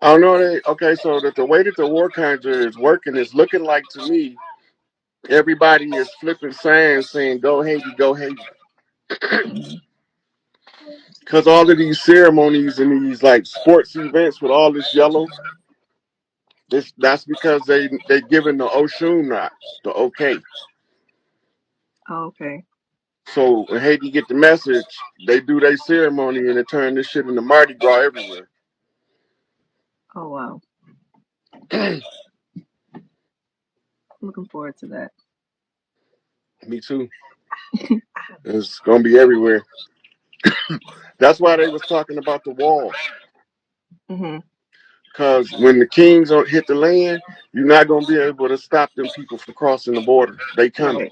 I don't know. Okay, so that the way that the war conjure is working is looking like to me, everybody is flipping signs saying "Go Haiti, go Haiti," because all of these ceremonies and these like sports events with all this yellow, that's because they giving the Oshun not the okay. Oh, okay. So when Haiti get the message, they do their ceremony and they turn this shit into Mardi Gras everywhere. Oh, wow. Looking forward to that. Me too. It's gonna be everywhere. That's why they was talking about the wall. Hmm. Because when the kings don't hit the land, you're not gonna be able to stop them people from crossing the border. They coming. Right.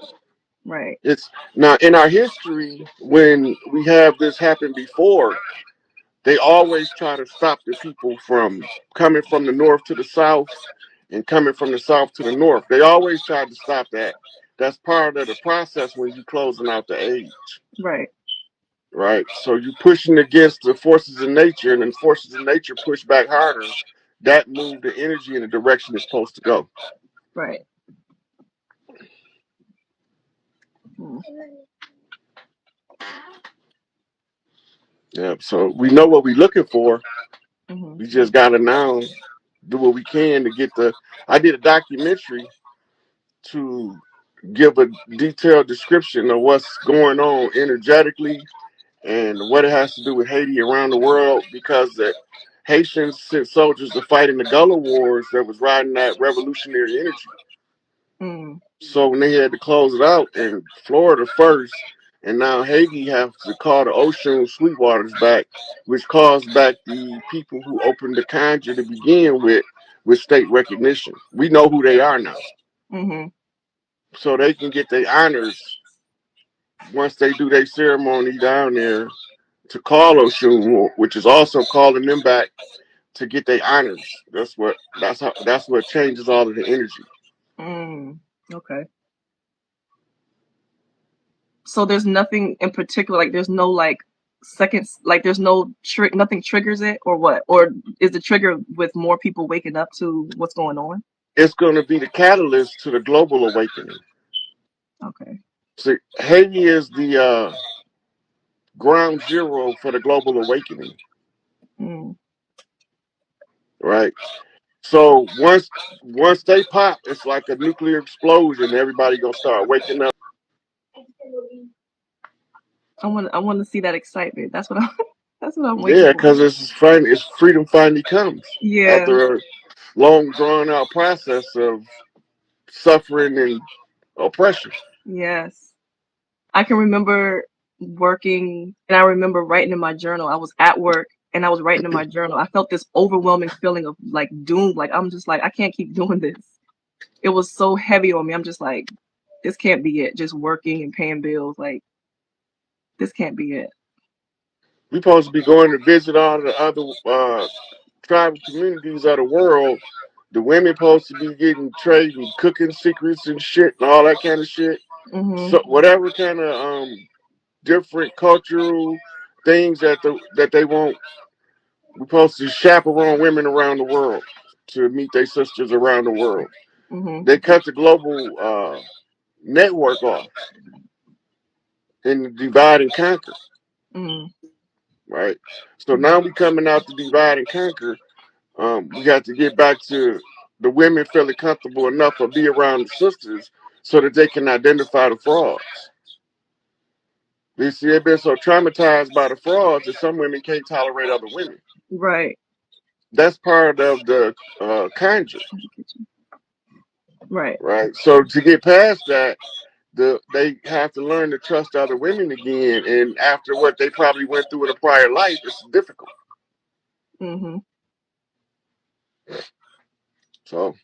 Right. It's now in our history when we have this happen before, they always try to stop the people from coming from the north to the south and coming from the south to the north. They always try to stop that. That's part of the process when you closing out the age, Right. right? So you pushing against the forces of nature, and then forces of nature push back harder. That move the energy in the direction it's supposed to go. Right. Mm. Yeah. So we know what we're looking for. Hmm. We just gotta now do what we can to get the. I did a documentary to give a detailed description of what's going on energetically and what it has to do with Haiti around the world because the Haitians sent soldiers to fight in the Gullah Wars that was riding that revolutionary energy. Mm. So when they had to close it out in Florida first, and now Haiti has to call the ocean Sweetwaters back, which calls back the people who opened the conjure to begin with state recognition. We know who they are now. Hmm. So they can get their honors once they do their ceremony down there to call Oshun, which is also calling them back to get their honors. That's what changes all of the energy. Mm. Okay. So there's nothing in particular, like there's no like seconds, like there's no trick, nothing triggers it, or what? Or is the trigger with more people waking up to what's going on? It's going to be the catalyst to the global awakening. Okay. See, Haiti is the ground zero for the global awakening, Mm. right? So once they pop, it's like a nuclear explosion. Everybody gonna start waking up. I want to see that excitement. That's what I that's what I'm waiting Yeah, for. because it's freedom finally comes Yeah. after a long drawn out process of suffering and oppression. Yes. I can remember working and I remember writing in my journal. I was at work and I was writing in my journal. I felt this overwhelming feeling of like doom. Like I'm just like, I can't keep doing this. It was so heavy on me. I'm just like, this can't be it. Just working and paying bills. Like, this can't be it. We supposed to be going to visit all the other tribal communities of the world. The women supposed to be getting trading cooking secrets and shit and all that kind of shit. Hmm. So whatever kind of different cultural things that they want, we're supposed to chaperone women around the world to meet their sisters around the world. Hmm. They cut the global network off and divide and conquer, Hmm. right? So now we coming out to divide and conquer. We got to get back to the women feeling comfortable enough to be around the sisters so that they can identify the frauds. You see, they've been so traumatized by the frauds that some women can't tolerate other women. Right. That's part of the conjure, Right. right? So to get past that, they have to learn to trust other women again. And after what they probably went through in a prior life, it's difficult. Hmm. So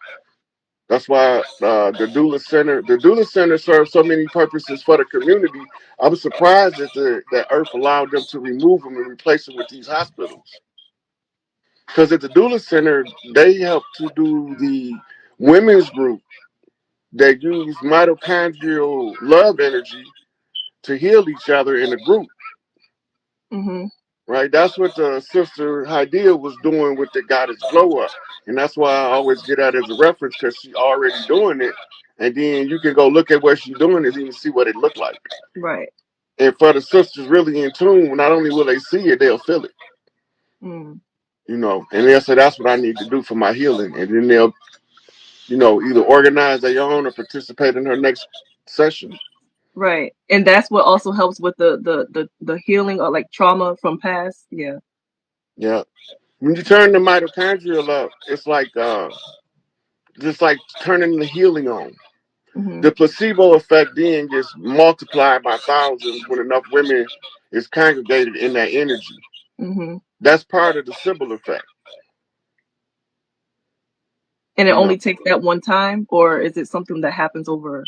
that's why the doula center serves so many purposes for the community. I was surprised that Earth allowed them to remove them and replace them with these hospitals. Because at the doula center, they help to do the women's group that use mitochondrial love energy to heal each other in a group. Hmm. right? That's what the sister Hydeia was doing with the goddess glow up, and that's why I always get that as a reference because she already doing it, and then you can go look at what she's doing and even see what it looked like. Right. And for the sisters really in tune, not only will they see it, they'll feel it. Mm. And they'll say that's what I need to do for my healing, and then they'll either organize their own or participate in her next session. Right. And that's what also helps with the healing or like trauma from past. Yeah. Yeah. When you turn the mitochondrial up, it's like just like turning the healing on. Mhm. The placebo effect then gets multiplied by thousands when enough women is congregated in that energy. Mhm. That's part of the Sybil effect. And it You know. only takes that one time, or is it something that happens over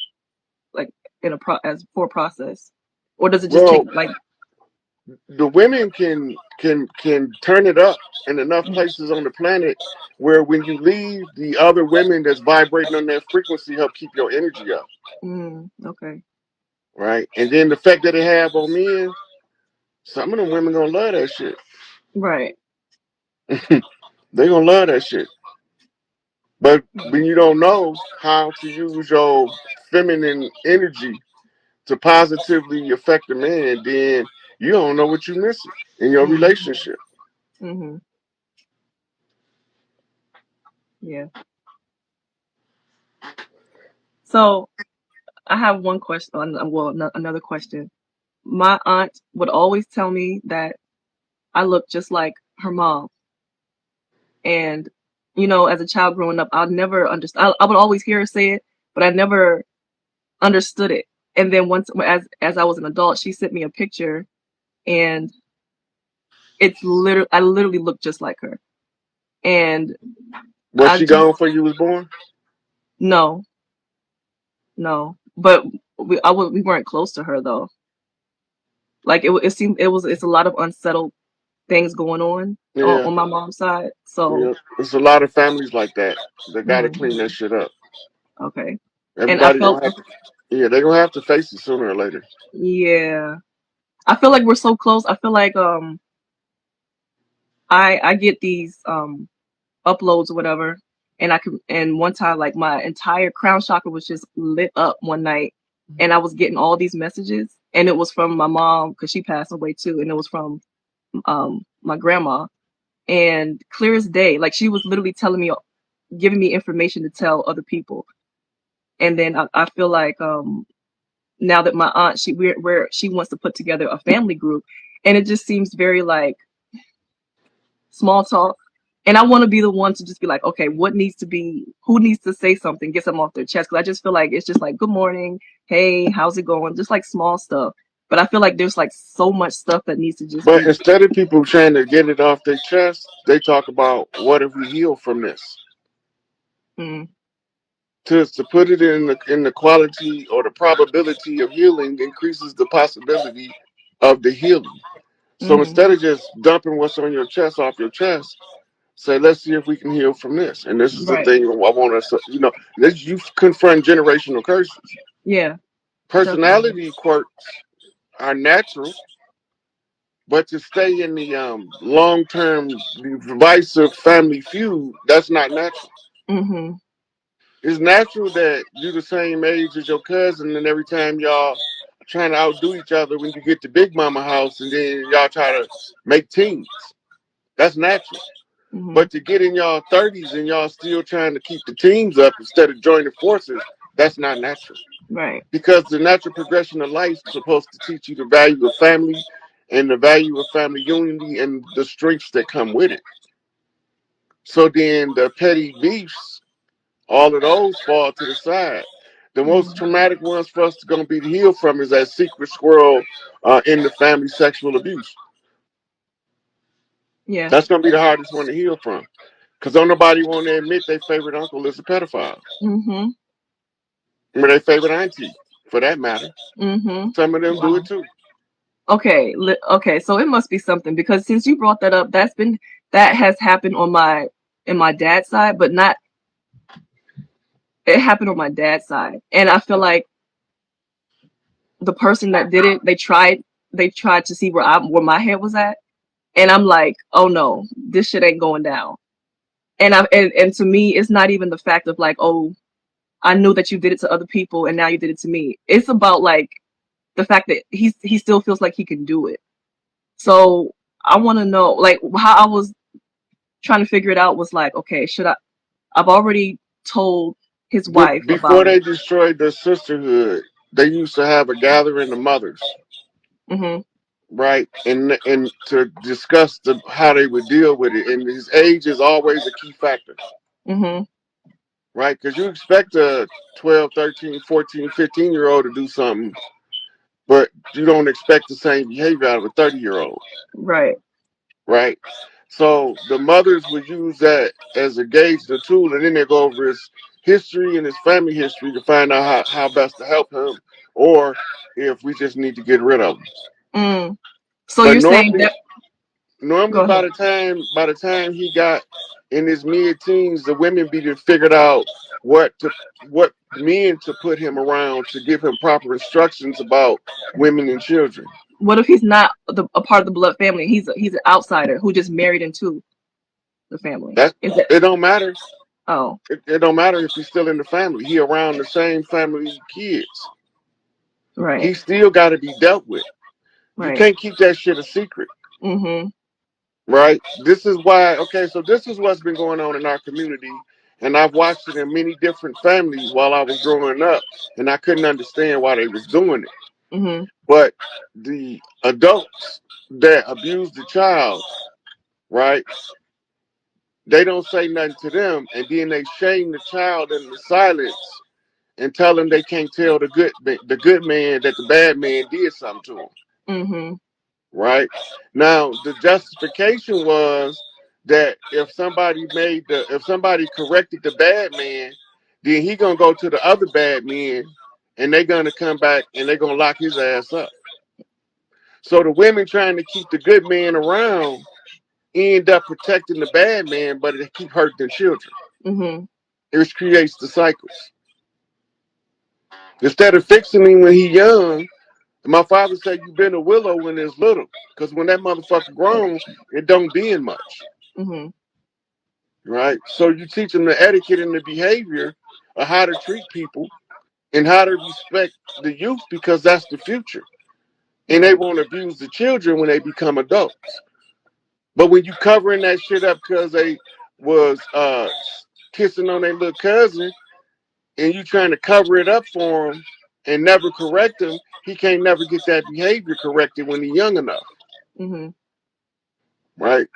like in a as for process, or does it just take Well, like? the women can turn it up in enough places on the planet where when you leave, the other women that's vibrating on that frequency help keep your energy up, Okay. right? And then the effect that it have on men, some of them women gonna love that shit. Right. They gonna love that shit. But when you don't know how to use your feminine energy to positively affect a man, then you don't know what you're missing in your Mm. relationship. Mhm. Yeah. So I have one question. Well, another question. My aunt would always tell me that I look just like her mom, and as a child growing up, I never understood. I would always hear her say it, but I never understood it. And then once, as I was an adult, she sent me a picture, and I literally look just like her. And Was I she just gone before you was born? no, no. But we weren't close to her though. Like it seemed it's a lot of unsettled things going on Yeah, on my mom's side. So yeah. There's a lot of families like that. They gotta clean that mhm, shit up. okay. And I Everybody felt gonna have to. Yeah, they gonna have to face it sooner or later. yeah. I feel like we're so close. I feel like I get these uploads or whatever, and one time like my entire crown chakra was just lit up one night, and I was getting all these messages, and it was from my mom because she passed away too, and it was from my grandma, and clear as day, like she was literally telling me, giving me information to tell other people. And then I feel like now that my aunt she wants to put together a family group, and it just seems very like small talk. And I want to be the one to just be like, okay, who needs to say something, get something off their chest. Cause I just feel like it's just like, good morning. Hey, how's it going? Just like small stuff. But I feel like there's like so much stuff that needs to just But be, instead of people trying to get it off their chest, they talk about what if we heal from this. mm, To put it in the quality or the probability of healing increases the possibility of the healing. So mm-hmm, instead of just dumping what's on your chest off your chest, say, let's see if we can heal from this. And this is the right. thing I want us to, you confront generational curses. Yeah, definitely. Personality quirks are natural, but to stay in the long term divisive family feud, that's not natural. Mm-hmm, It's natural that you the same age as your cousin, and every time y'all trying to outdo each other when you get to Big Mama house, and then y'all try to make teams. That's natural. mm-hmm, But to get in y'all 30s and y'all still trying to keep the teams up instead of joining forces, that's not natural. right. Because the natural progression of life is supposed to teach you the value of family and the value of family unity and the strengths that come with it. So then the petty beefs, all of those fall to the side. The most Mm-hmm, traumatic ones for us going to be to heal from is that secret squirrel in the family sexual abuse. yeah. That's going to be the hardest one to heal from. Because don't nobody want to admit their favorite uncle is a pedophile. Mm-hmm, Or their favorite auntie, for that matter. mm-hmm. Some of them do it Wow. too. Okay, okay, so it must be something because since you brought that up, that has happened on my in my dad's side, but not it happened on my dad's side. And I feel like the person that did it, they tried to see where my head was at, And I'm like, oh no, this shit ain't going down. And to me, it's not even the fact of like, oh, I knew that you did it to other people and now you did it to me. It's about like the fact that he still feels like he can do it. So I want to know, like, how I was trying to figure it out was like, okay, should I? I've already told his wife Before about they it. destroyed the sisterhood, they used to have a gathering of mothers, Mhm. right? And to discuss how they would deal with it. And his age is always a key factor, Mhm. right? Because you expect a 12, 13, 14, 15-year-old to do something, but you don't expect the same behavior out of a 30-year-old, Right. right? So the mothers would use that as a gauge, the tool, and then they go over his history and his family history to find out how best to help him, or if we just need to get rid of him. Mm. So But you're saying normally, that? normally Go by ahead. the time he got in his mid teens, the women be figured out what men to put him around to give him proper instructions about women and children. What if he's not a part of the blood family? He's an outsider who just married into the family. That Is it? it don't matter. Oh, It don't matter if he's still in the family. He around the same family kids. right. He still got to be dealt with. You Right. can't keep that shit a secret, Mhm. right? This is why. Okay, so this is what's been going on in our community, and I've watched it in many different families while I was growing up, and I couldn't understand why they was doing it. Mhm. But the adults that abuse the child, right? They don't say nothing to them, and then they shame the child into silence and tell them they can't tell the good man that the bad man did something to him. Mhm. Right now, the justification was that if somebody corrected the bad man, then he gonna go to the other bad men, and they gonna come back and they gonna lock his ass up. So the women trying to keep the good man around end up protecting the bad man, but it keep hurting the children. Mhm. It creates the cycles. Instead of fixing him when he young, my father said you been a willow when it's little, because when that motherfucker grown, it don't bend much, Mhm. right? So you teach them the etiquette and the behavior of how to treat people and how to respect the youth because that's the future, and they Right. won't abuse the children when they become adults. But when you covering that shit up because they was kissing on their little cousin, and you trying to cover it up for him and never correct him, he can't never get that behavior corrected when he's young enough, Mhm. right?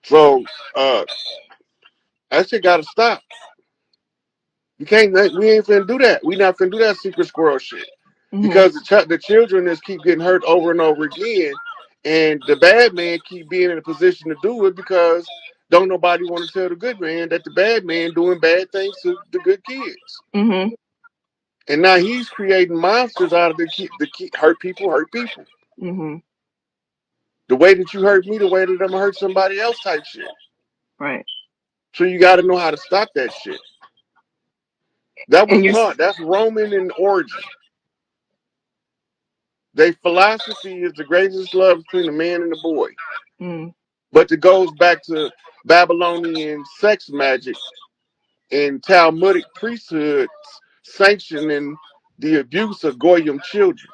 So that shit got to stop. You can't. We ain't finna do that. We not finna do that secret squirrel shit Mhm. because the children just keep getting hurt over and over again, and the bad man keep being in a position to do it because don't nobody want to tell the good man that the bad man doing bad things to the good kids. Mhm. And now he's creating monsters out of hurt people, hurt people. Mhm. The way that you hurt me, the way that I'm gonna hurt somebody else type shit. Right. So you got to know how to stop that shit. That was And you're. taught. That's Roman in origin. Their philosophy is the greatest love between a man and a boy. Mm. But it goes back to Babylonian sex magic and Talmudic priesthoods sanctioning the abuse of Goyim children.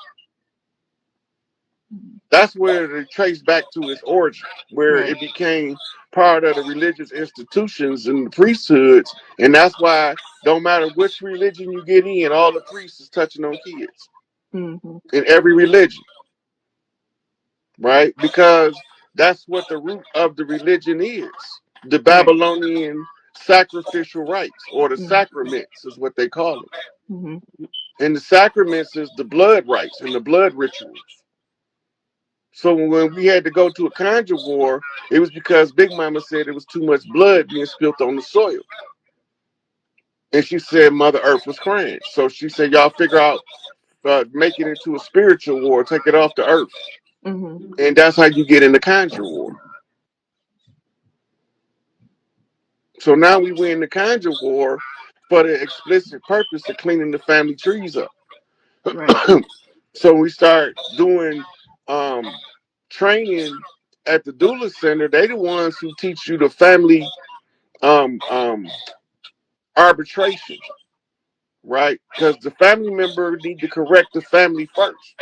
That's where it traced back to its origin, where Right. it became part of the religious institutions and the priesthoods. And that's why don't matter which religion you get in, all the priests is touching on kids Mhm. in every religion, right? Because that's what the root of the religion is. The Right. Babylonian sacrificial rites, or the Mhm. sacraments is what they call them. Mhm. And the sacraments is the blood rites and the blood rituals. So when we had to go to a conjure war, it was because Big Mama said it was too much blood being spilt on the soil. And she said Mother Earth was crying. So she said, y'all figure out, make it into a spiritual war, take it off the earth. Mhm. And that's how you get in the conjure war. So now we win the conjure war for the explicit purpose of cleaning the family trees up. Right. So we start doing training at the doula center, they the ones who teach you the family um um arbitration, right? Because the family member need to correct the family first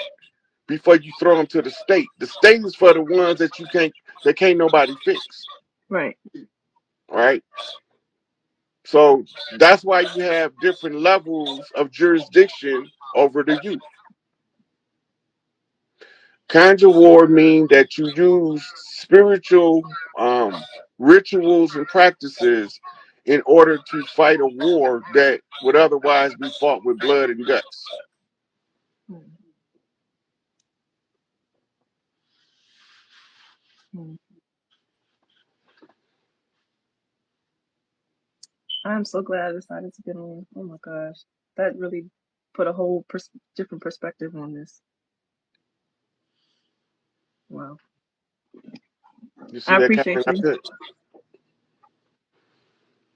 before you throw them to the state. The state is for the ones that can't nobody fix, Right. right? So that's why you have different levels of jurisdiction over the youth. Conjure war mean that you use spiritual rituals and practices in order to fight a war that would otherwise be fought with blood and guts. Mm. Mm. I'm so glad I decided to get on. Oh my gosh, that really put a whole different perspective on this. Wow, You see I that appreciate comment I you. put?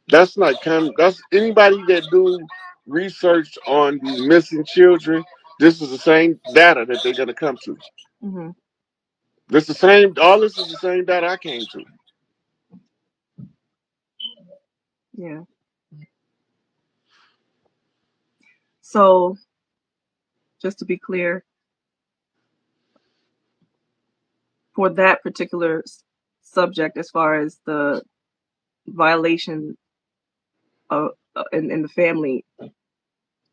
That's like that's anybody that do research on the missing children. This is the same data that they're gonna come to. Hmm. This the same. All this is the same data I came to. Yeah. So just to be clear, for that particular subject, as far as the violation of in the family,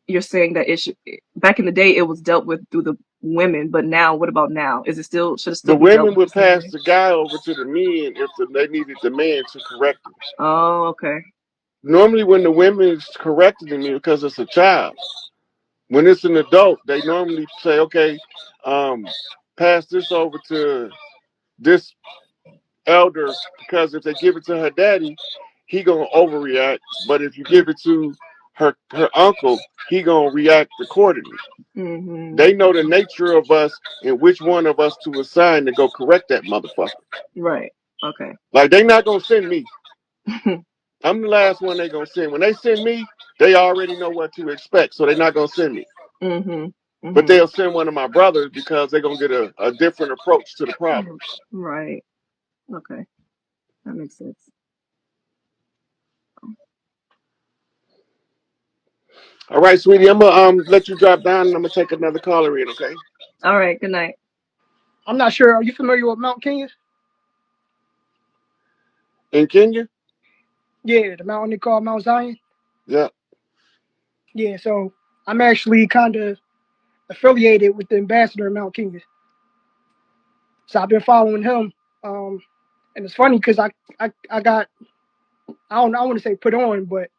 you're saying that it should, back in the day it was dealt with through the women, but now what about now? Is it still, should it The still be dealt women with the would same pass way? the guy over to the men if they needed the man to correct him. Oh, okay. Normally, when the women is correcting me because it's a child, when it's an adult, they normally say, "Okay, um, pass this over to this elder because if they give it to her daddy, he gonna overreact. But if you give it to her uncle, he gonna react accordingly." Hmm. They know the nature of us and which one of us to assign to go correct that motherfucker. Right. Okay. Like they not gonna send me. I'm the last one they gonna send. When they send me, they already know what to expect, so they're not gonna send me. Hmm. But Hmm. they'll send one of my brothers because they're gonna get a different approach to the problem. Right. Okay. That makes sense. All right, sweetie, I'm gonna let you drop down and I'm gonna take another caller in, okay? All right. Good night. I'm not sure. Are you familiar with Mount Kenya? In Kenya? Yeah, the mountain they call Mount Zion. Yeah. Yeah, so I'm actually kind of affiliated with the ambassador of Mount Kenya. So I've been following him. Um, and it's funny because I got, I don't want to say put on, but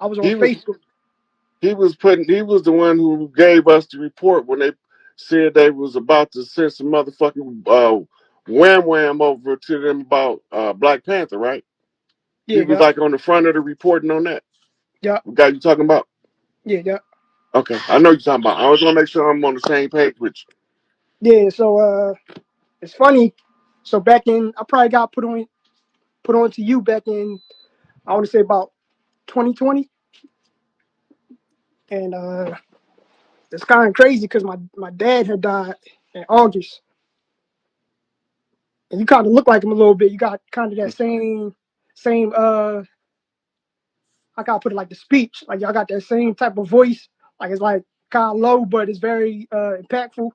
I was on He was Facebook. he was the one who gave us the report when they said they was about to send some motherfucking wham wham over to them about Black Panther, right? He Yeah, was yeah, like on the front of the reporting on that. yeah, The guy you talking about? yeah, yeah. Okay, I know you're talking about. I was gonna make sure I'm on the same page with Yeah, so it's funny. So back in, I probably got put on to you back in, I want to say about 2020. And it's kind of crazy because my dad had died in August. And you kind of look like him a little bit. You got kind of that you. same I gotta put it like the speech. Like y'all got that same type of voice. Like it's like kind of low, but it's very impactful.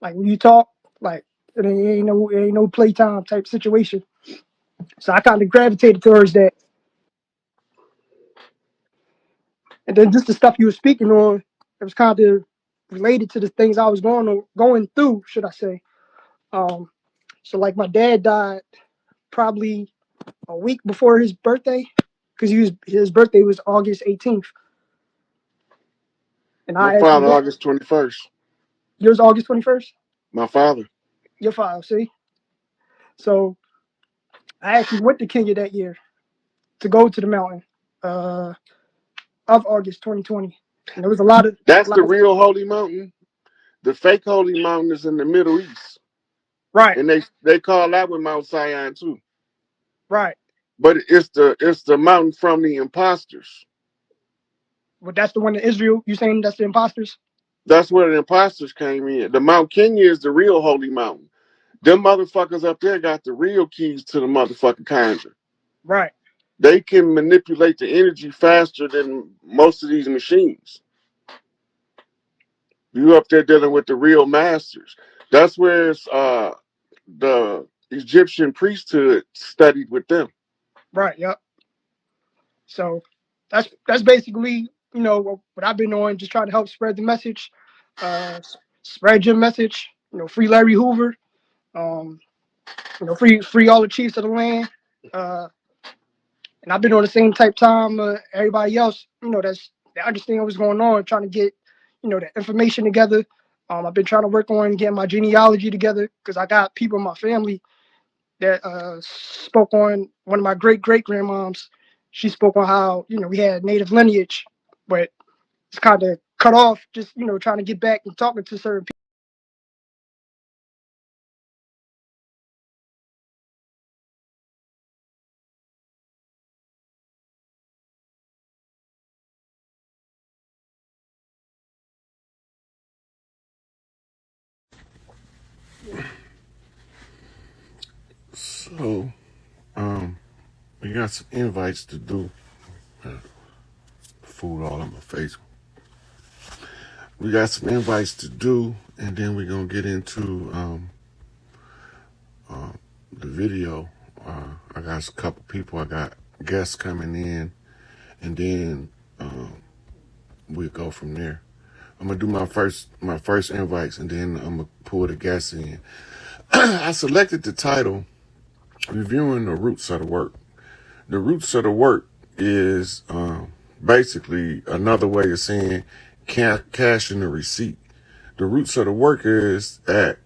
Like when you talk, like it ain't no playtime type situation. So I kind of gravitated towards that. And then just the stuff you were speaking on, it was kind of related to the things I was going through, should I say. Um, so like my dad died probably a week before his birthday, because his birthday was August 18th, and My I actually father, went. August 21st. Yours August 21st. My father. Your file, see. So I actually went to Kenya that year to go to the mountain uh, of August 2020, and there was a That's lot the of real holy mountain. The fake holy mountain is in the Middle East, right, and they call that one Mount Zion too. right. But it's the mountain from the imposters. But that's the one in Israel. You saying that's the imposters? That's where the imposters came in. The Mount Kenya is the real holy mountain. Them motherfuckers up there got the real keys to the motherfucking conjure. Right. They can manipulate the energy faster than most of these machines. You up there dealing with the real masters. That's where the Egyptian priesthood studied with them. Right. Yep. So that's basically, you know, what I've been doing, just trying to help spread the message, spread your message. You know, free Larry Hoover. Um, you know, free all the chiefs of the land. Uh, and I've been on the same type time everybody else. You know, that understand what's going on, trying to get, you know, the information together. I've been trying to work on getting my genealogy together because I got people in my family that spoke on one of my great grandmoms. She spoke on how, you know, we had native lineage, but it's kind of cut off. Just, you know, trying to get back and talking to certain people. So, we got some invites to do. Food all on my face. We got some invites to do, and then we're gonna get into the video. I got a couple people. I got guests coming in, and then we'll go from there. I'm gonna do my first invites, and then I'm gonna pull the guests in. I selected the title, "Reviewing the Roots of the Work." The roots of the work is basically another way of saying cashing the receipt. The roots of the work is at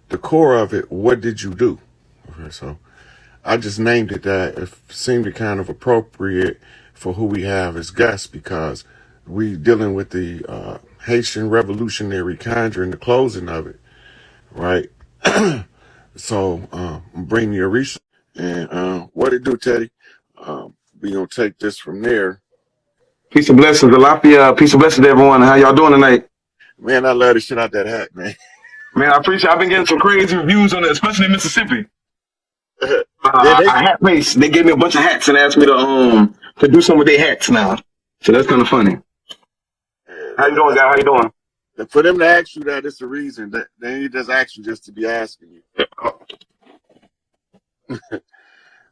the core of it. What did you do? Okay, so I just named it that. It seemed kind of appropriate for who we have as guests because we dealing with the Haitian revolutionary conjuring, the closing of it, right? So bring your research and what it do, Teddy? We gonna take this from there. Peace and blessings, Alapia. Peace and blessings, everyone. How y'all doing tonight? Man, I love the shit out that hat, man. Man, I appreciate. I've been getting some crazy reviews on it, especially in Mississippi. Yeah, I hat place. They gave me a bunch of hats and asked me to do some of their hats now. So that's kind of funny. How you doing, guy? How you doing? for them to ask you that, it's the reason that they ain't just ask you just to be asking you.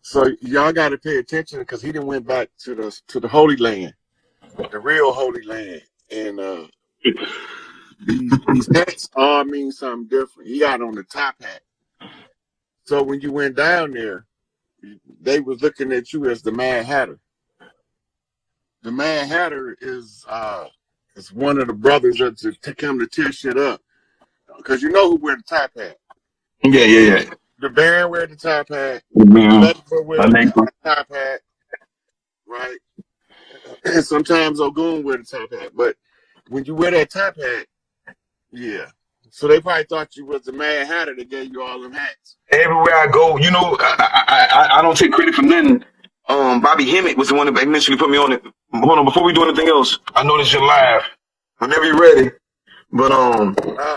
So y'all got to pay attention because he done went back to the Holy Land, the real Holy Land, and these hats all mean something different. He got on the top hat. So when you went down there, they was looking at you as the Mad Hatter. The Mad Hatter is one of the brothers that to come to tear shit up. Because you know who wear the top hat. Yeah. The Baron wear the top hat. Yeah. Ledford wear the top hat. Right? And sometimes Ogun wear the top hat. But when you wear that top hat, yeah. So they probably thought you was the Mad Hatter that gave you all them hats. Everywhere I go, you know, I don't take credit for nothing. Bobby Hemmett was the one that initially put me on it. Hold on, before we do anything else, I noticed you're live. Whenever you're ready. But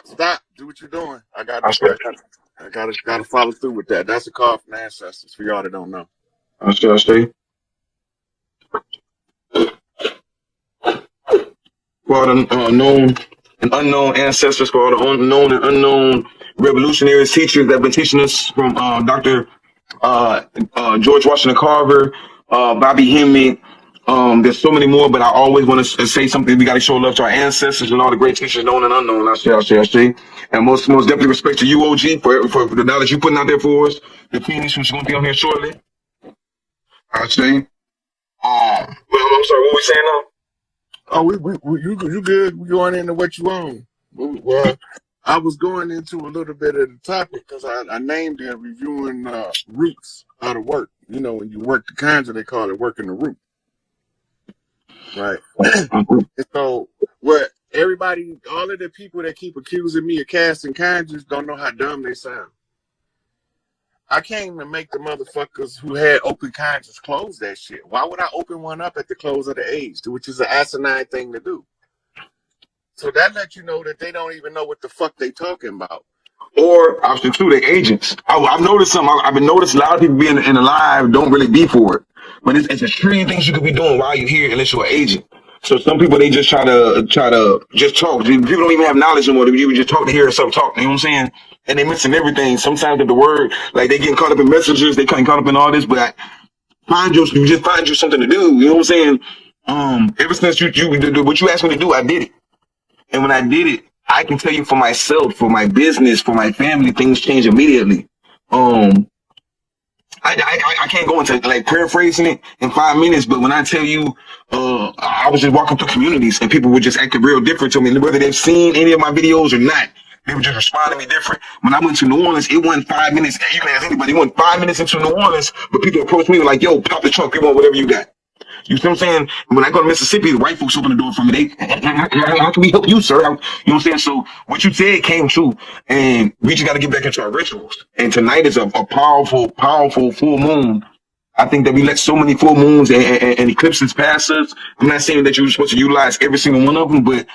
stop. Do what you're doing. I gotta follow through with that. That's a call from the ancestors for y'all that don't know. I stay. For all the known and unknown ancestors, for all the known and unknown revolutionary teachers that have been teaching us from Dr. George Washington Carver, Bobby Hemmett. There's so many more, but I always want to say something. We got to show love to our ancestors and all the great teachers, known and unknown. I say. And most definitely respect to you, OG, for the knowledge you putting out there for us. The Phoenix, who's going to be on here shortly. I say. Well, I'm sorry. What we saying now? Oh, you good? We going into what you own. Well, I was going into a little bit of the topic because I named it reviewing roots out of work. You know, when you work the conjure, they call it working the root. Right. So what everybody, all of the people that keep accusing me of casting conjures don't know how dumb they sound. I came to make the motherfuckers who had open conjures close that shit. Why would I open one up at the close of the age, which is an asinine thing to do? So that lets you know that they don't even know what the fuck they talking about. Or option two, they agents. I've noticed something. I've been noticing a lot of people being in the live don't really be for it. But it's a trillion things you could be doing while you're here unless you're an agent. So some people, they just try to just talk. People don't even have knowledge anymore. You just talk to hear some talk. You know what I'm saying? And they missing everything. Sometimes with the word, like they getting caught up in messages, they getting caught up in all this. But you just find you something to do. You know what I'm saying? Ever since what you asked me to do, I did it. And when I did it, I can tell you for myself, for my business, for my family, things change immediately. I can't go into like paraphrasing it in 5 minutes, but when I tell you, I was just walking through communities and people were just acting real different to me, whether they've seen any of my videos or not. They were just responding to me different. When I went to New Orleans, it wasn't 5 minutes. You can ask anybody. It wasn't 5 minutes into New Orleans, but people approached me like, "Yo, pop the trunk. We want whatever you got." You see what I'm saying? When I go to Mississippi, the white folks open the door for me. How can we help you, sir? You know what I'm saying? So what you said came true, and we just got to get back into our rituals. And tonight is a powerful, powerful full moon. I think that we let so many full moons and eclipses pass us. I'm not saying that you're supposed to utilize every single one of them, but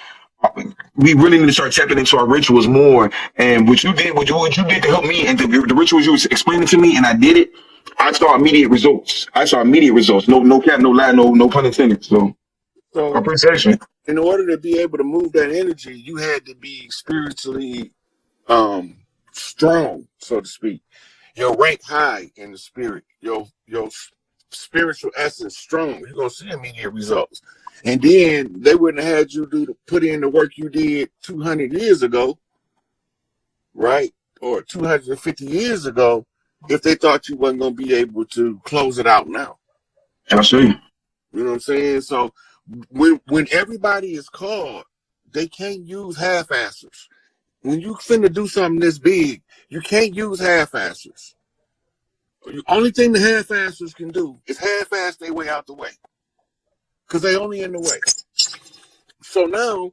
we really need to start tapping into our rituals more. And what you did to help me, and the rituals you was explaining to me, and I did it. I saw immediate results. No cap, no lie, no pun intended. So appreciation. In order to be able to move that energy, you had to be spiritually strong, so to speak. Your rank high in the spirit, your spiritual essence strong. You're gonna see immediate results. And then they wouldn't have had you put in the work you did 200 years ago, right? Or 250 years ago, if they thought you wasn't going to be able to close it out now. I see. You know what I'm saying? So when everybody is called, they can't use half-assers. When you finna do something this big, you can't use half-assers. The only thing the half-assers can do is half-ass their way out the way. Because they only in the way. So now,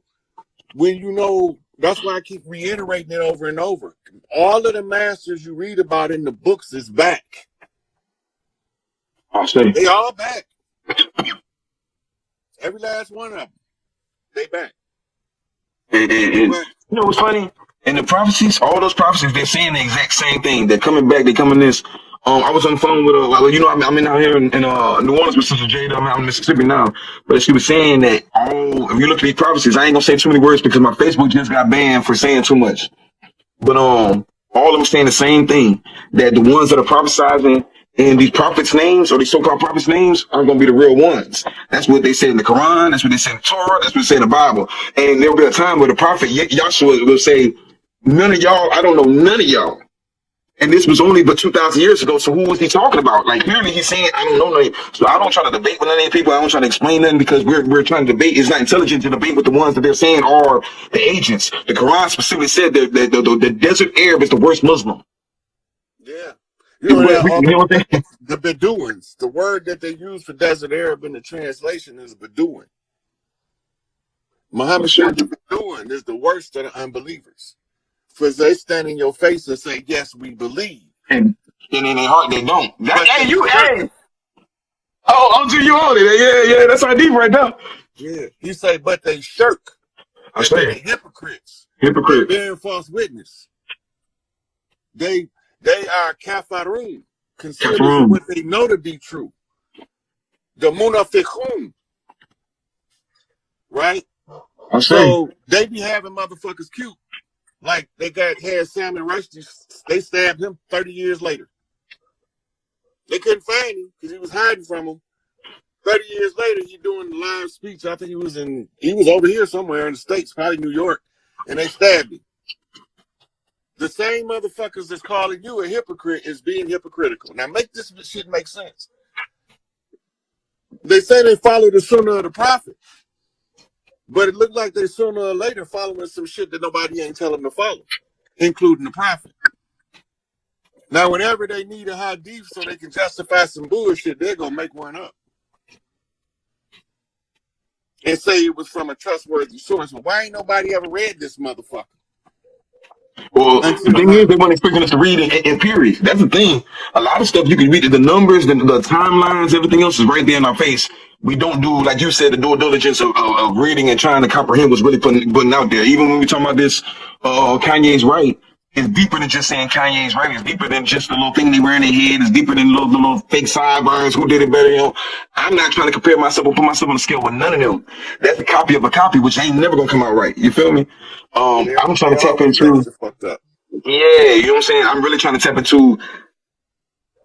when you know, that's why I keep reiterating it over and over. All of the masters you read about in the books is back. I see. They all back. Every last one of them. They back. And you know what's funny? In the prophecies, all those prophecies, they're saying the exact same thing. They're coming back. They're coming this. I was on the phone with I'm in out here in New Orleans with Sister Jada. I'm out in Mississippi now, but she was saying that if you look at these prophecies, I ain't gonna say too many words because my Facebook just got banned for saying too much. But all of them saying the same thing, that the ones that are prophesying in these prophets' names or these so-called prophets' names aren't gonna be the real ones. That's what they say in the Quran. That's what they say in the Torah. That's what they say in the Bible. And there'll be a time where the prophet Yahshua will say, "None of y'all. I don't know none of y'all." And this was only but 2,000 years ago. So who was he talking about? Like clearly he's saying, I don't know nothing. So I don't try to debate with any people. I don't try to explain nothing because we're trying to debate. It's not intelligent to debate with the ones that they're saying are the agents. The Quran specifically said that the desert Arab is the worst Muslim. Yeah. You know what the Bedouins, the word that they use for desert Arab in the translation is Bedouin. Muhammad said the Bedouin is the worst of the unbelievers. Because they stand in your face and say, "Yes, we believe." And in their heart, they don't. Hey. Oh, you on it. Yeah, that's our deep right now. Yeah. You say, but they shirk. I say hypocrites. Hypocrite. They're bearing false witness. They are kafarun, considering what they know to be true. The munafiqun. Right? So they be having motherfuckers cute. Like they had Salman Rushdie, they stabbed him 30 years later. They couldn't find him because he was hiding from them. 30 years later, he doing the live speech. I think he was over here somewhere in the States, probably New York, and they stabbed him. The same motherfuckers that's calling you a hypocrite is being hypocritical. Now make this shit make sense. They say they follow the sunnah of the prophet. But it looked like they sooner or later following some shit that nobody ain't telling them to follow, including the prophet. Now, whenever they need a hadith so they can justify some bullshit, they're going to make one up. And say it was from a trustworthy source. Well, why ain't nobody ever read this motherfucker? Well, the thing is, they weren't expecting us to read in period. That's the thing. A lot of stuff you can read, the numbers, the timelines, everything else is right there in our face. We don't do, like you said, the due diligence of reading and trying to comprehend what's really putting out there. Even when we talk about this, Kanye's right. is deeper than just saying Kanye's right. It's deeper than just the little thing they wear in their head. It's deeper than the little fake sideburns. Who did it better? You know, I'm not trying to compare myself or put myself on the scale with none of them. That's a copy of a copy, which ain't never gonna come out right. You feel me? I'm trying to tap into. Fucked up. Yeah, you know what I'm saying? I'm really trying to tap into.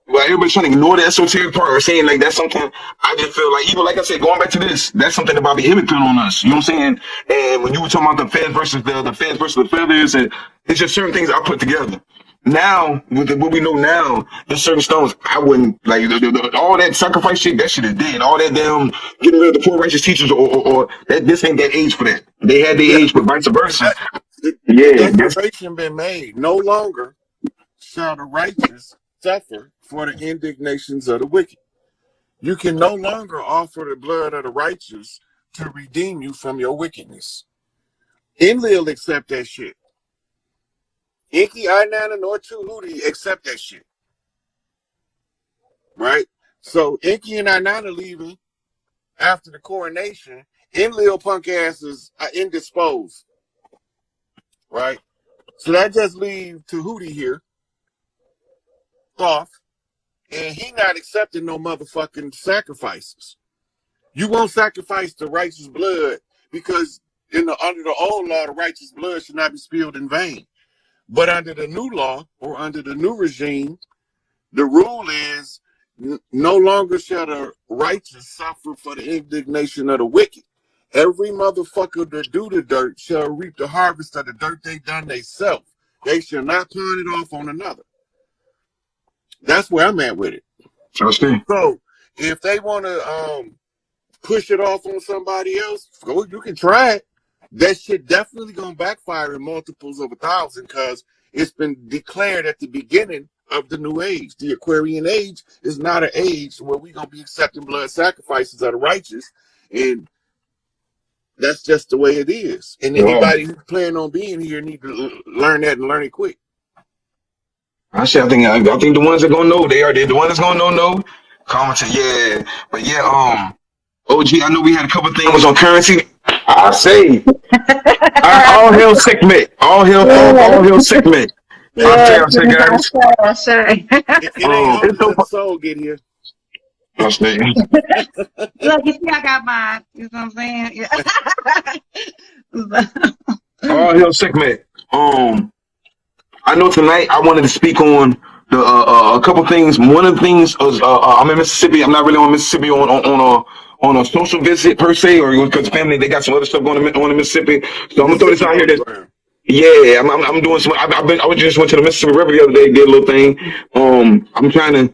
Well, everybody's trying to ignore the esoteric part or saying like that's something. I just feel like, even like I said, going back to this, that's something that Bobby Hemmett put on us. You know what I'm saying? And when you were talking about the feds versus the feds versus the feathers, and it's just certain things I put together. Now, with what we know now, there's certain stones I wouldn't like. All that sacrifice shit, that shit is dead. All that damn getting rid of the poor righteous teachers, or that this ain't that age for that. They had the age, but vice versa. The declaration been made. No longer shall the righteous suffer for the indignations of the wicked. You can no longer offer the blood of the righteous to redeem you from your wickedness. Enlil accept that shit. Inky, I9, and Nor2 Hootie accept that shit. Right? So Inky and I9 are leaving after the coronation. Enlil punk asses are indisposed. Right? So that just leaves Tahuti here. Off. And he not accepting no motherfucking sacrifices. You won't sacrifice the righteous blood because under the old law, the righteous blood should not be spilled in vain. But under the new law or under the new regime, the rule is no longer shall the righteous suffer for the indignation of the wicked. Every motherfucker that do the dirt shall reap the harvest of the dirt they done themselves. They shall not pawn it off on another. That's where I'm at with it. So if they want to push it off on somebody else, go. You can try it. That shit definitely gonna backfire in multiples of 1,000 because it's been declared at the beginning of the new age. The Aquarian age is not an age where we're gonna be accepting blood sacrifices of the righteous, and that's just the way it is. And anybody who's planning on being here need to learn that and learn it quick. I think the ones that gonna know, they're the ones that's gonna know. Commenting, yeah, but yeah, OG, I know we had a couple things on currency. I say, all hail SikApe, all hail SikApe. Yeah, I say, guys. I say. It ain't over till the soul get here. Look, you see, I got mine. You know what I'm saying? Yeah. All hail SikApe. I know tonight I wanted to speak on the a couple things. One of the things is I'm in Mississippi. I'm not really on Mississippi on a social visit per se, or because family they got some other stuff going on in Mississippi. So I'm gonna throw this out here. Yeah, I'm doing some. I just went to the Mississippi River the other day, did a little thing. I'm trying to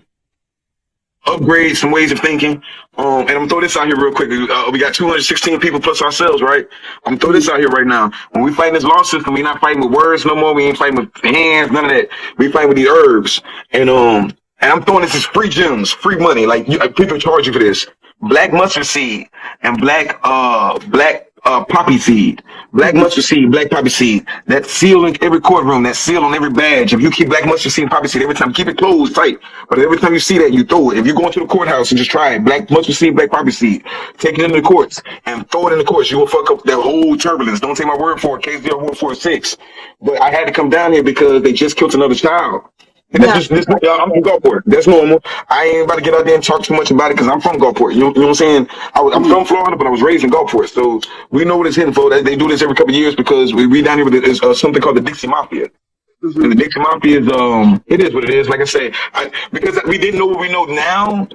upgrade some ways of thinking. And I'm gonna throw this out here real quick. We got 216 people plus ourselves, right? I'm gonna throw this out here right now. When we fight this law system, we're not fighting with words no more. We ain't fighting with hands, none of that. We fighting with the herbs. And I'm throwing this as free gems, free money. Like people charge you for this. Black mustard seed and black poppy seed. Black mustard seed, black poppy seed. That seal in every courtroom, that seal on every badge. If you keep black mustard seed and poppy seed every time, keep it closed, tight. But every time you see that, you throw it. If you go into the courthouse and just try it, black mustard seed, black poppy seed, take it into the courts and throw it in the courts. You will fuck up that whole turbulence. Don't take my word for it, case 0146. But I had to come down here because they just killed another child. And that's just I'm from Gulfport. That's normal. I ain't about to get out there and talk too much about it because I'm from Gulfport. You know what I'm saying? I'm from Florida, but I was raised in Gulfport. So we know what it's hitting for. They do this every couple of years because we down here with something called the Dixie Mafia. And the Dixie Mafia is it is what it is. Like I say, because we didn't know what we know now.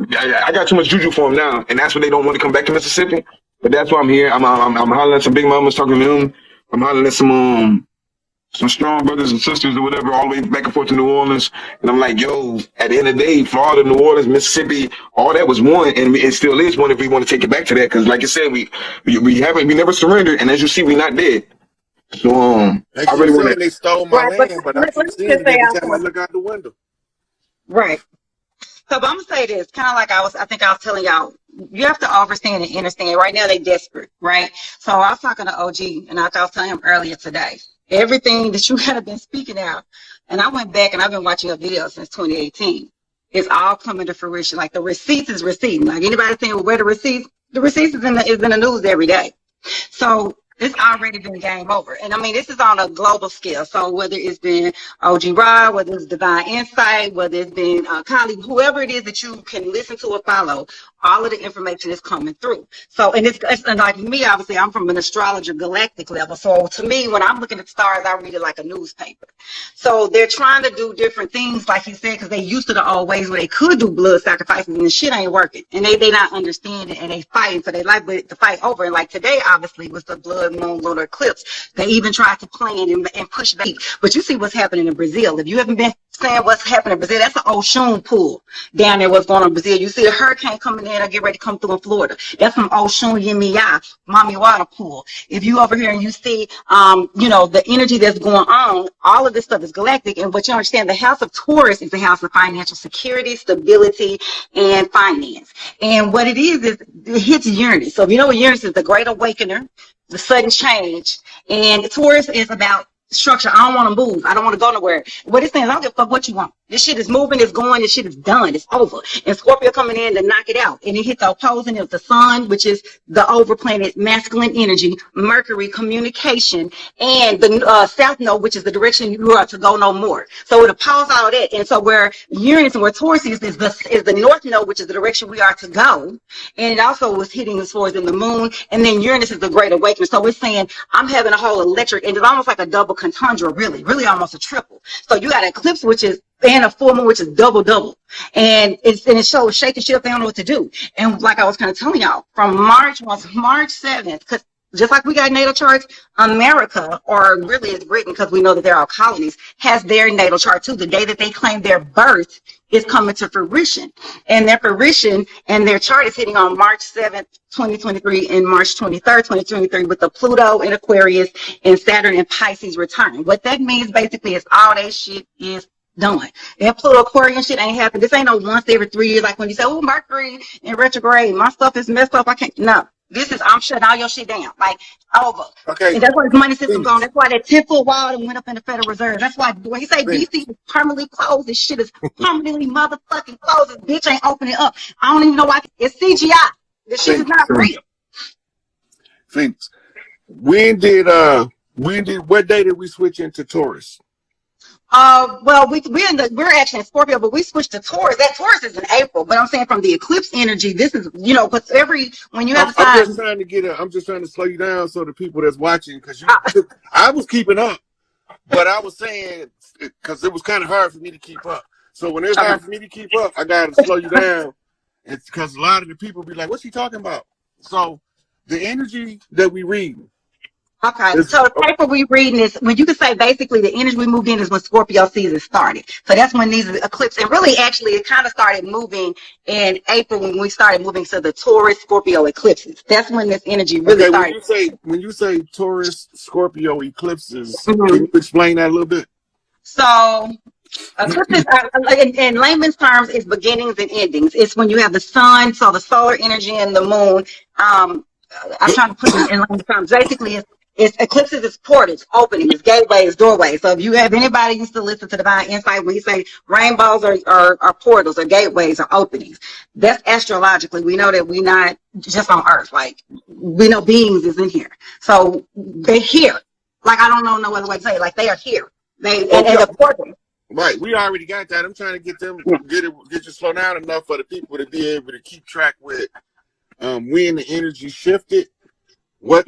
I got too much juju for them now, and that's when they don't want to come back to Mississippi. But that's why I'm here. I'm hollering at some big mamas, talking to them. I'm hollering at some strong brothers and sisters or whatever, all the way back and forth to New Orleans. And I'm like, yo, at the end of the day, Florida, New Orleans, Mississippi, all that was one, and it still is one if we want to take it back to that. Because like I said, we never surrendered, and as you see, we not dead. So I really want to. They stole my land, but I keep seeing it every time I look out the window. Right. So, but I'm gonna say this, kind of like I think I was telling y'all, you have to understand and understand. Right now, they desperate, right? So I was talking to OG, and I was telling him earlier today, everything that you have been speaking out, and I went back and I've been watching your videos since 2018. It's all coming to fruition. Like the receipts is receiving. Like anybody saying, well, where the receipts is in the news every day. So It's already been game over. And I mean, this is on a global scale. So whether it's been OG Rod, whether it's Divine Insight, whether it's been Kylie, whoever it is that you can listen to or follow, all of the information is coming through. So, and it's and like me, obviously, I'm from an astrologer galactic level. So to me, when I'm looking at stars, I read it like a newspaper. So they're trying to do different things, like you said, because they used to the old ways where they could do blood sacrifices and the shit ain't working. And they not understanding and they fighting for their life, but the fight over. And like today, obviously, was the blood moon lunar eclipse. They even tried to plan and push back. But you see what's happening in Brazil. If you haven't been saying what's happening in Brazil, that's an Oshun pool down there, what's going on in Brazil. You see a hurricane coming in or get ready to come through in Florida. That's some Oshun Yemiya, Mommy Water pool. If you over here and you see, you know, the energy that's going on, all of this stuff is galactic. And what you understand, the house of Taurus is the house of financial security, stability, and finance. And what it is it hits Uranus. So if you know what Uranus is, the great awakener, the sudden change. And Taurus is about structure. I don't want to move. I don't want to go nowhere. What it's saying is, I don't give a fuck what you want. This shit is moving, it's going, this shit is done, it's over. And Scorpio coming in to knock it out. And it hits the opposing of the sun, which is the over planet masculine energy, Mercury, communication, and the south node, which is the direction you are to go no more. So it opposes all of that. And so where Uranus and where Taurus is the north node, which is the direction we are to go. And it also was hitting as far as in the moon. And then Uranus is the great awakening. So we're saying I'm having a whole electric, and it's almost like a double conundrum, really almost a triple. So you got an eclipse, which is and a full moon, which is double. And it shows shaking shit, they don't know what to do. And like I was kind of telling y'all, from March 7th, because just like we got natal charts, America, or really it's Britain, because we know that they're all colonies, has their natal chart too. The day that they claim their birth is coming to fruition. And their fruition and their chart is hitting on March 7th, 2023 and March 23rd, 2023 with the Pluto in Aquarius and Saturn in Pisces return. What that means basically is all that shit is done. That Pluto Aquarian shit ain't happened. This ain't no once every 3 years, like when you say, oh, Mercury in retrograde, my stuff is messed up, I can't. No, this is, I'm shutting all your shit down, like over. Okay. And that's why the money system gone. That's why that 10-foot wall went up in the Federal Reserve. That's why when you say DC is permanently closed, this shit is permanently motherfucking closed. This bitch ain't opening up. I don't even know why. It's CGI. This shit is not real. Phoenix, what day did we switch into Taurus? Well, we're actually in Scorpio, but we switched to Taurus. That Taurus is in April, but I'm saying from the eclipse energy, this is, you know, because when you have a sign. I'm just trying to slow you down so the people that's watching, because I was keeping up, but I was saying, because it was kind of hard for me to keep up. So when it's hard for me to keep up, I got to slow you down. It's because a lot of the people be like, what's he talking about? So the energy that we read. Okay, so the paper we reading is, when you can say basically the energy we moved in is when Scorpio season started. So that's when these eclipses, and really actually it kind of started moving in April when we started moving to the Taurus Scorpio eclipses. That's when this energy really started. When you say Taurus Scorpio eclipses, can you explain that a little bit? So eclipses, in layman's terms, is beginnings and endings. It's when you have the sun, so the solar energy, and the moon. I'm trying to put it in layman's terms. Basically, it's eclipses, it's portals, openings, gateways, doorways. So if you have anybody used to listen to Divine Insight, when you say rainbows are portals or gateways or openings, that's astrologically. We know that we're not just on Earth. Like, we know beings is in here. So they're here. Like, I don't know no other way to say it. Like, they are here. And the portal. Right, we already got that. I'm trying to get them get you slow down enough for the people to be able to keep track with when the energy shifted.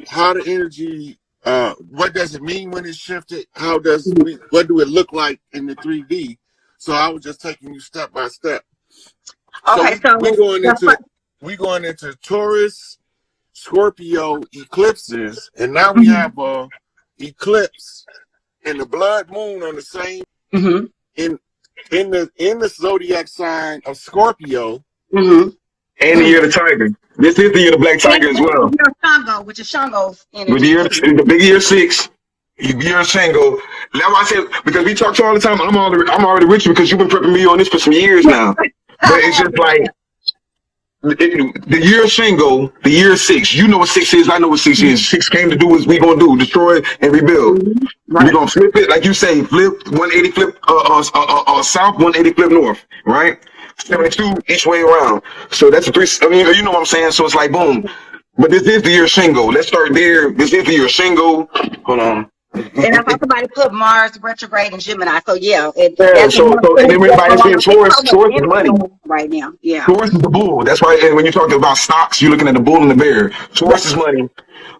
How the energy, what does it mean when it's shifted? What do it look like in the 3D? So I was just taking you step by step. Okay, so we're going into Taurus, Scorpio eclipses, and now we have a eclipse and the blood moon on the same in the zodiac sign of Scorpio. And the year of the tiger. This is the year of the black tiger as well. The year of Shango, which is Shango's energy. With the big year 6, year of Shango. That's why I said, because we talk to you all the time, I'm already with you because you've been prepping me on this for some years now. But it's just like, the year of Shango, the year 6, you know what 6 is, I know what 6 is. 6 came to do what we gonna do, destroy and rebuild. We're gonna flip it, like you say, flip 180 flip south, 180 flip north, right? 72 each way around. So that's a 3, I mean, you know what I'm saying? So it's like, boom. But this is the year Shingo. Let's start there. This is the year Shingo. Hold on. And I thought somebody put Mars retrograde in Gemini. So yeah, Yeah, that's so one and thing everybody's going saying on. There's Taurus, so much Taurus is energy money. going on right now. Yeah. Taurus is the bull. That's why when you're talking about stocks, you're looking at the bull and the bear. Taurus is money.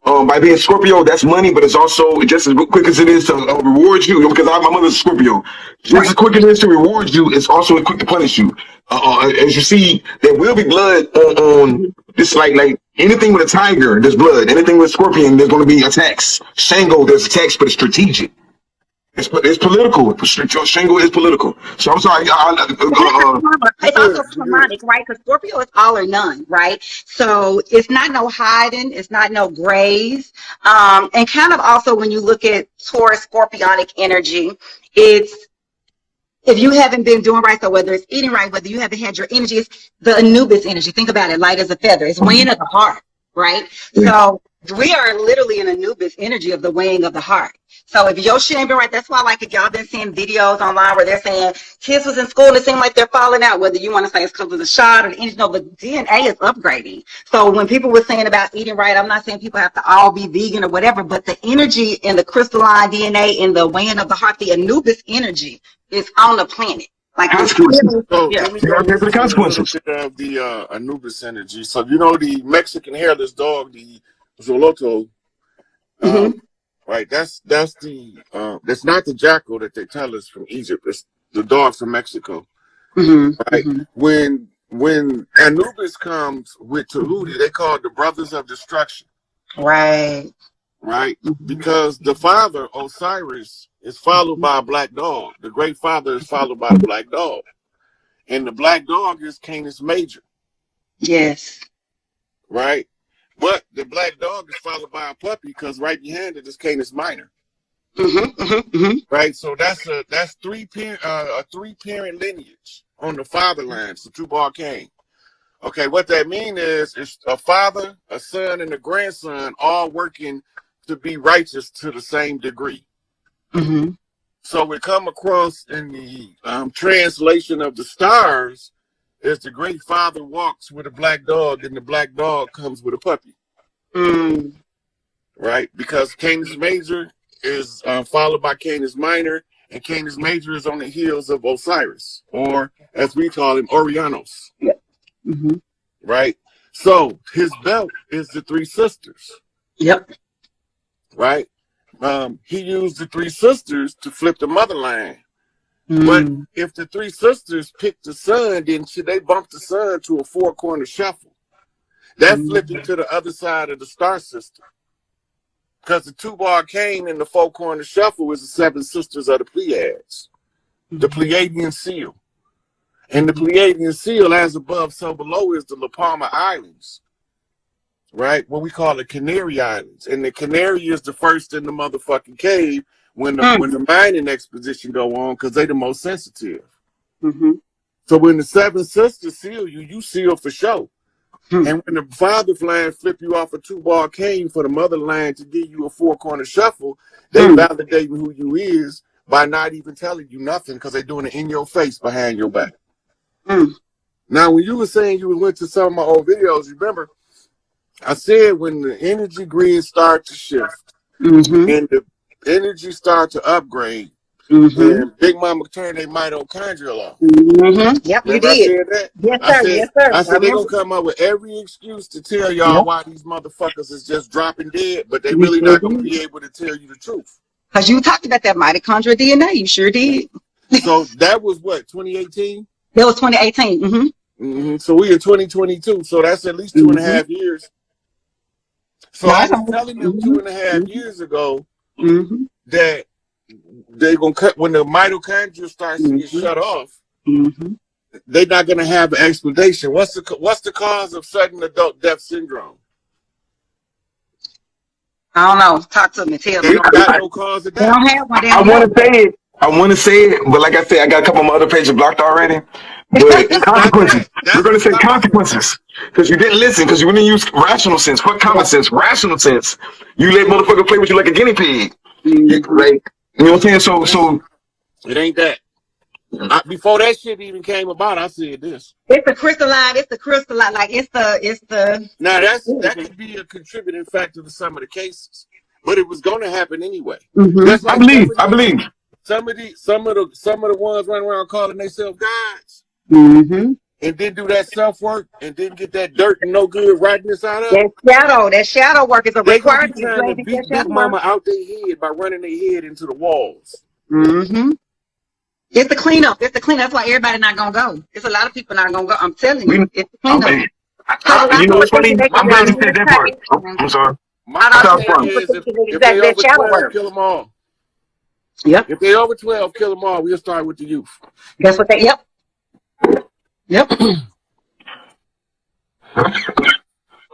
By being Scorpio, that's money, but it's also just as quick as it is to reward you. Because my mother's a Scorpio. Just Right. as quick as it is to reward you, it's also quick to punish you. As you see, there will be blood on this, like anything with a tiger, there's blood. Anything with a scorpion, there's going to be attacks. Shango, there's attacks, but it's strategic. It's political. Shango is political. So I'm sorry. It's also harmonic, right? Because Scorpio is all or none, right? So it's not no hiding, it's not no grays. And kind of also when you look at Taurus scorpionic energy, it's if you haven't been doing right, so whether it's eating right, whether you haven't had your energy, it's the Anubis energy. Think about it, light as a feather. It's weighing of the heart, right? So we are literally in Anubis energy of the weighing of the heart. So if your shit ain't been right, that's why, like, if y'all been seeing videos online where they're saying kids was in school and it seemed like they're falling out, whether you want to say it's because of the shot or the energy, no, but DNA is upgrading. So when people were saying about eating right, I'm not saying people have to all be vegan or whatever, but the energy in the crystalline DNA in the weighing of the heart, the Anubis energy is on the planet. Like, consequences. So yeah. let me go The consequences. into a little bit of the Anubis energy. So you know the Mexican hairless dog, the Zoloto, right? That's not the jackal that they tell us from Egypt. It's the dog from Mexico, right? When Anubis comes with Tahuti, they call it the brothers of destruction, Right. right? Because the father Osiris is followed by a black dog. The great father is followed by the black dog, and the black dog is Canis Major, Yes. right? But the black dog is followed by a puppy because right behind it is Canis Minor. Right, so that's a three parent lineage on the father line. So Tubal Cain. Okay, what that means is it's a father, a son, and a grandson all working to be righteous to the same degree. So we come across in the translation of the stars is the great father walks with a black dog, and the black dog comes with a puppy. Right, because Canis Major is followed by Canis Minor, and Canis Major is on the heels of Osiris, or as we call him, Orianos. Right? So his belt is the three sisters. Yep. Right? He used the three sisters to flip the mother line. But if the three sisters pick the son, then they bump the son to a four-corner shuffle. That flipping to the other side of the star system. Because the Tubal Cain in the four-corner shuffle is the seven sisters of the Pleiades. The Pleiadian seal. And the Pleiadian seal, as above, so below, is the La Palma Islands. Right? What we call the Canary Islands. And the Canary is the first in the motherfucking cave when the mining expedition go on, because they the most sensitive. So when the seven sisters seal you, you seal for sure. And when the father line flip you off a Tubal Cain for the mother line to give you a four-corner shuffle, they validating who you is by not even telling you nothing, because they're doing it in your face behind your back. Now, when you were saying you went to some of my old videos, remember, I said when the energy grid start to shift and the energy start to upgrade, then Big Mama turned their mitochondrial off. Yep, Remember you did. I said that? Yes, sir. Yes, sir. I said they're going to come up with every excuse to tell y'all why these motherfuckers is just dropping dead, but they really not going to be able to tell you the truth. Because you talked about that mitochondrial DNA. You sure did. So that was what, 2018? That was 2018. So we in 2022. So that's at least 2.5 years. So I was telling them 2.5 years ago that they're gonna cut when the mitochondria starts to get shut off. They're not gonna have an explanation. What's the cause of sudden adult death syndrome? I don't know. Talk to me. Tell me. They don't got no cause of They death. don't have one. I want to say it, but like I said, I got a couple of my other pages blocked already. But consequences. We're going to say consequences. Because you didn't listen, because you didn't use rational sense. What common sense? Rational sense. You let motherfucker play with you like a guinea pig. Right? You know what I'm saying? So it ain't that. Before that shit even came about, I said this. It's the crystalline. It's the crystalline. Like it's the. Now that could be a contributing factor to some of the cases, but it was going to happen anyway. Mm-hmm. Just like I believe. Some of the ones running around calling themselves gods, Mm-hmm. and didn't do that self work, and didn't get that dirt and no good rightness out of it. That shadow work is a They gonna requirement. be trying to beat Big Mama out their head by running their head into the walls. Mm-hmm. It's the cleanup. It's the cleanup. That's why everybody not gonna go. It's a lot of people not gonna go. I'm telling you, it's the cleanup. You know what's funny? I'm glad you said that part. I'm sorry. My thing is, if they over 12, kill them all. Yep. If they over 12, kill them all. We'll start with the youth. That's what they. Yep. Yep.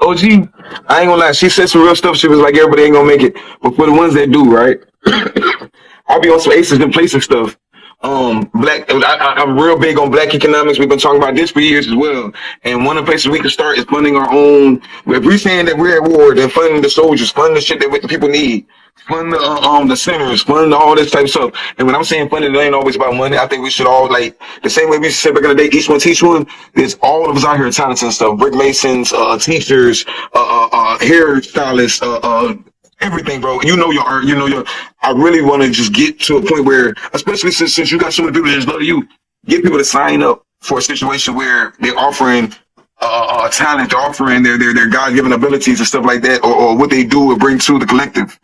OG, I ain't gonna lie. She said some real stuff. She was like, everybody ain't gonna make it, but for the ones that do, right? I'll be on some aces and places and stuff. I'm real big on black economics. We've been talking about this for years as well. And one of the places we can start is funding our own. If we're saying that we're at war, then funding the soldiers, funding the shit that the people need, fund the centers, fund all this type of stuff. And when I'm saying funding, it ain't always about money. I think we should all, like the same way we said back in the day, each one teach one. There's all of us out here talented and stuff. Brick masons, teachers, hairstylists, everything, bro. You know your art. You know your. I really want to just get to a point where, especially since you got so many people that just love you, get people to sign up for a situation where they're offering talent, they're offering their God-given abilities and stuff like that, or what they do or bring to the collective.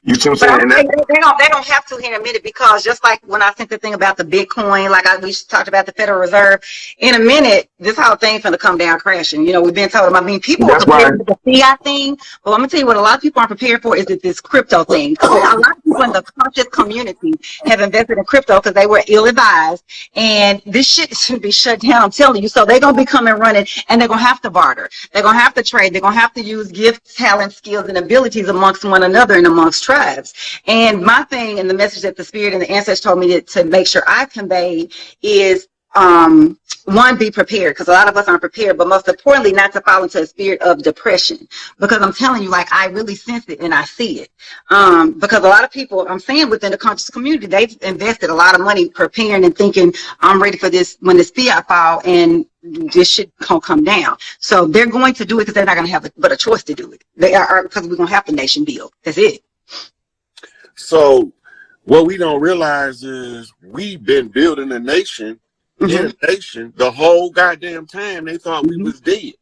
You see what I'm saying? They don't have to here in a minute, because just like when I sent the thing about the Bitcoin, like we talked about the Federal Reserve, in a minute, this whole thing's gonna come down crashing. You know, we've been told them. I mean, people are prepared for the fiat thing, but I'm gonna tell you what a lot of people aren't prepared for is that this crypto thing. A lot of people in the conscious community have invested in crypto because they were ill-advised, and this shit should be shut down. I'm telling you. So they're gonna be coming running, and they're gonna have to barter. They're gonna have to trade. They're gonna have to use gifts, talent, skills, and abilities amongst one another and amongst tribes. And my thing and the message that the spirit and the ancestors told me to make sure I convey is one, be prepared, because a lot of us aren't prepared, but most importantly, not to fall into a spirit of depression, because I'm telling you, like, I really sense it and I see it. Because a lot of people, I'm saying within the conscious community, they've invested a lot of money preparing and thinking, I'm ready for this when this fiat fall, and this shit gonna come down. So they're going to do it because they're not going to have but a choice to do it. They are, because we're going to have the nation build. That's it. So what we don't realize is we've been building a nation in a nation the whole goddamn time. They thought we was dead.